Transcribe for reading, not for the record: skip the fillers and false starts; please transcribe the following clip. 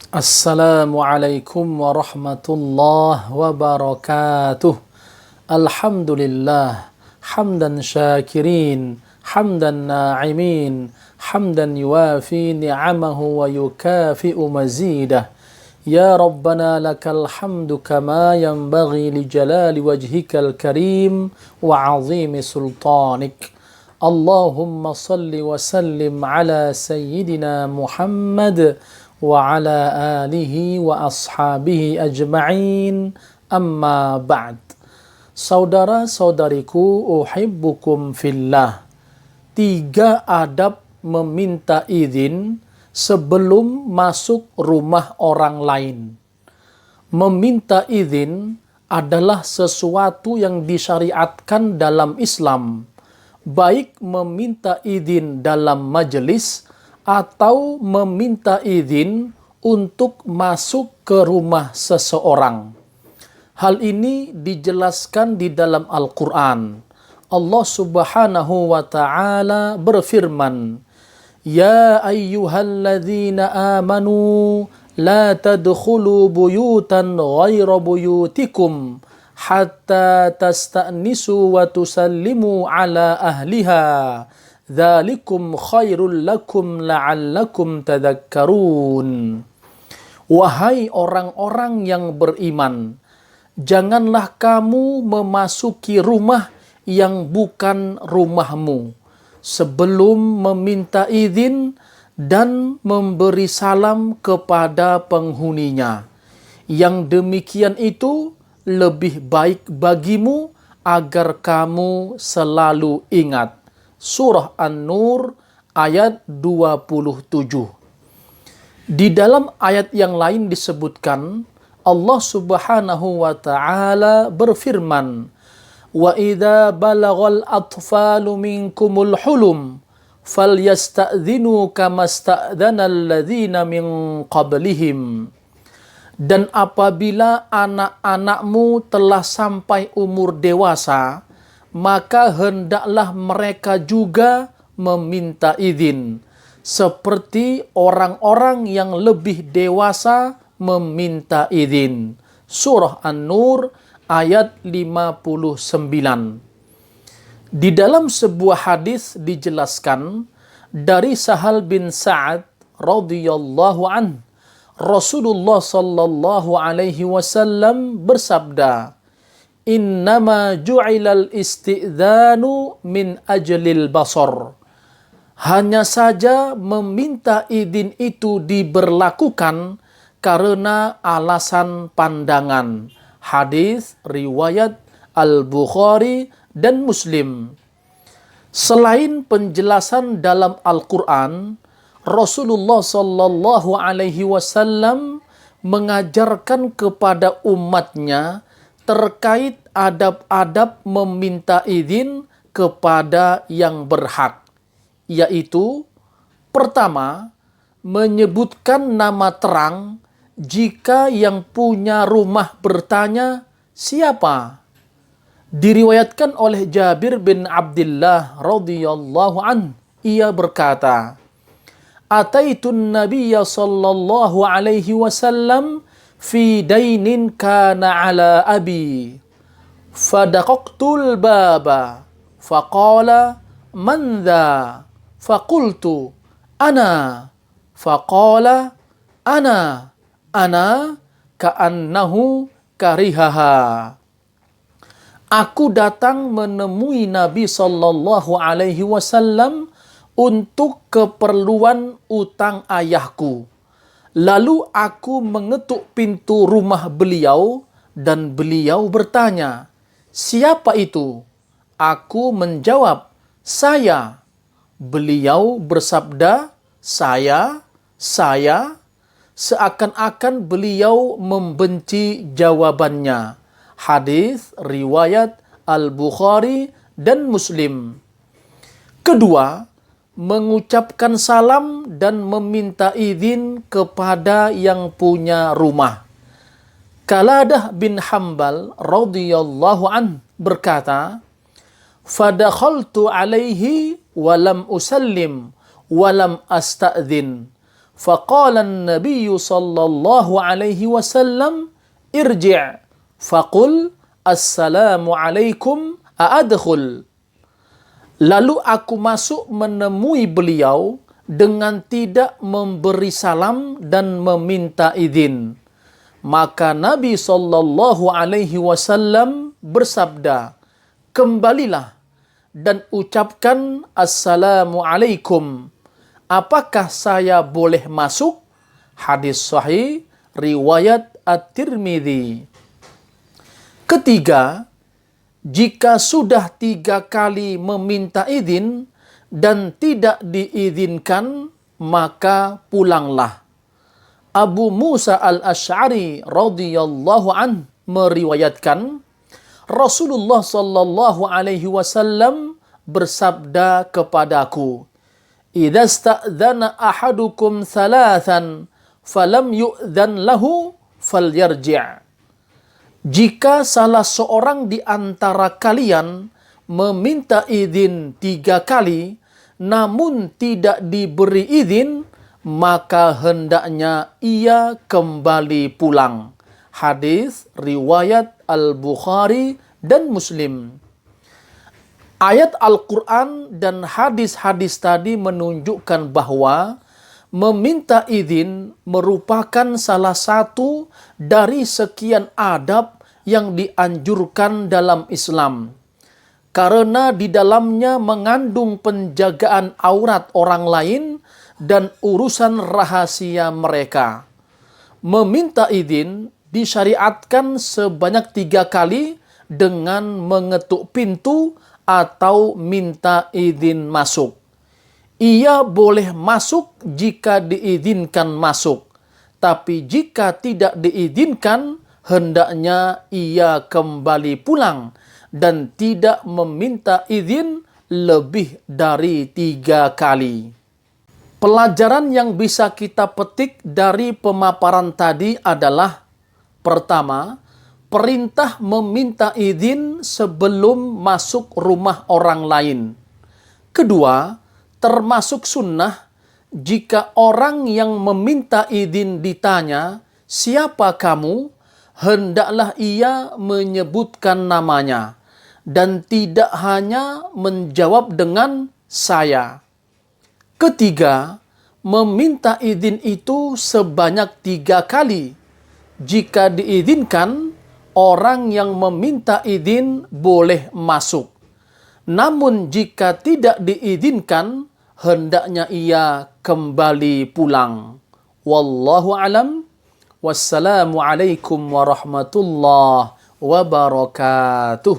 Assalamualaikum warahmatullahi wabarakatuh. Alhamdulillah, hamdan syakirin, hamdan na'imin, hamdan yuwafi ni'amahu wa yukafi'u mazidah. Ya Rabbana lakal hamdu kama yanbaghi li jalali wajhikal karim wa azimi sultanik. Allahumma salli wa sallim ala sayyidina Muhammad wa ala alihi wa ashabihi ajma'in, amma ba'd. Saudara-saudariku, uhibbukum fillah. 3 adab meminta izin sebelum masuk rumah orang lain. Meminta izin adalah sesuatu yang disyariatkan dalam Islam, baik meminta izin dalam majelis atau meminta izin untuk masuk ke rumah seseorang. Hal ini dijelaskan di dalam Al-Quran. Allah Subhanahu wa ta'ala berfirman, Ya ayyuhalladzina amanu la tadkhulu buyutan ghaira buyutikum hatta tasta'nisu wa tusallimu ala ahliha. Dzalikum khairul lakum la'allakum tadhakkarun. Wahai orang-orang yang beriman, janganlah kamu memasuki rumah yang bukan rumahmu sebelum meminta izin dan memberi salam kepada penghuninya. Yang demikian itu lebih baik bagimu agar kamu selalu ingat. Surah An-Nur ayat 27. Di dalam ayat yang lain disebutkan, Allah Subhanahu wa ta'ala berfirman, Wa idza balagal atfalu minkumul hulum falyasta'dhinu kama sta'dhana alladhina min qablihim. Dan apabila anak-anakmu telah sampai umur dewasa, maka hendaklah mereka juga meminta izin, seperti orang-orang yang lebih dewasa meminta izin. Surah An-Nur ayat 59. Di dalam sebuah hadis dijelaskan dari Sahal bin Sa'ad radhiyallahu an, Rasulullah sallallahu alaihi wasallam bersabda, Innama ju'ilal isti'dzanu min ajlil basar. Hanya saja meminta izin itu diberlakukan karena alasan pandangan. Hadis riwayat Al-Bukhari dan Muslim. Selain penjelasan dalam Al-Quran, Rasulullah sallallahu alaihi wasallam mengajarkan kepada umatnya terkait adab-adab meminta izin kepada yang berhak, yaitu pertama, menyebutkan nama terang jika yang punya rumah bertanya, siapa? Diriwayatkan oleh Jabir bin Abdullah radhiyallahu an, ia berkata, Ataitun Nabiyya sallallahu alaihi wasallam fi dainin kana ala abi fadaqaqtul baba faqala man dha faqultu ana faqala ana ka'annahu karihaha. Aku datang menemui Nabi sallallahu alaihi wasallam untuk keperluan utang ayahku. Lalu aku mengetuk pintu rumah beliau dan beliau bertanya, siapa itu? Aku menjawab, saya. Beliau bersabda, saya. Seakan-akan beliau membenci jawabannya. Hadis riwayat Al-Bukhari dan Muslim. Kedua, mengucapkan salam dan meminta izin kepada yang punya rumah. Qaladah bin Hambal radhiyallahu an berkata, Fadakhaltu alaihi walam usallim walam asta'dhin Faqala an-nabiy sallallahu alaihi wasallam, irji', faqul assalamu alaikum a'adkhul. Lalu aku masuk menemui beliau dengan tidak memberi salam dan meminta izin. Maka Nabi sallallahu alaihi wasallam bersabda, kembalilah dan ucapkan assalamu alaikum. Apakah saya boleh masuk? Hadis sahih riwayat At-Tirmidzi. Ketiga, jika sudah 3 kali meminta izin dan tidak diizinkan, maka pulanglah. Abu Musa al-Asy'ari radhiyallahu an meriwayatkan, Rasulullah sallallahu alaihi wasallam bersabda kepadaku, "Idza sta'dzana ahadukum thalathan falam yu'dzan lahu falyarji'." Jika salah seorang di antara kalian meminta izin 3 kali, namun tidak diberi izin, maka hendaknya ia kembali pulang. Hadis riwayat Al-Bukhari dan Muslim. Ayat Al-Quran dan hadis-hadis tadi menunjukkan bahwa meminta izin merupakan salah satu dari sekian adab yang dianjurkan dalam Islam, karena di dalamnya mengandung penjagaan aurat orang lain dan urusan rahasia mereka. Meminta izin disyariatkan sebanyak 3 kali dengan mengetuk pintu atau minta izin masuk. Ia boleh masuk jika diizinkan masuk, tapi jika tidak diizinkan, hendaknya ia kembali pulang dan tidak meminta izin lebih dari 3 kali. Pelajaran yang bisa kita petik dari pemaparan tadi adalah: pertama, perintah meminta izin sebelum masuk rumah orang lain. Kedua, termasuk sunnah jika orang yang meminta izin ditanya, "Siapa kamu?" hendaklah ia menyebutkan namanya dan tidak hanya menjawab dengan "saya". Ketiga, meminta izin itu sebanyak 3 kali. Jika diizinkan, orang yang meminta izin boleh masuk. Namun jika tidak diizinkan, hendaknya ia kembali pulang. Wallahu alam. Wassalamualaikum warahmatullahi wabarakatuh.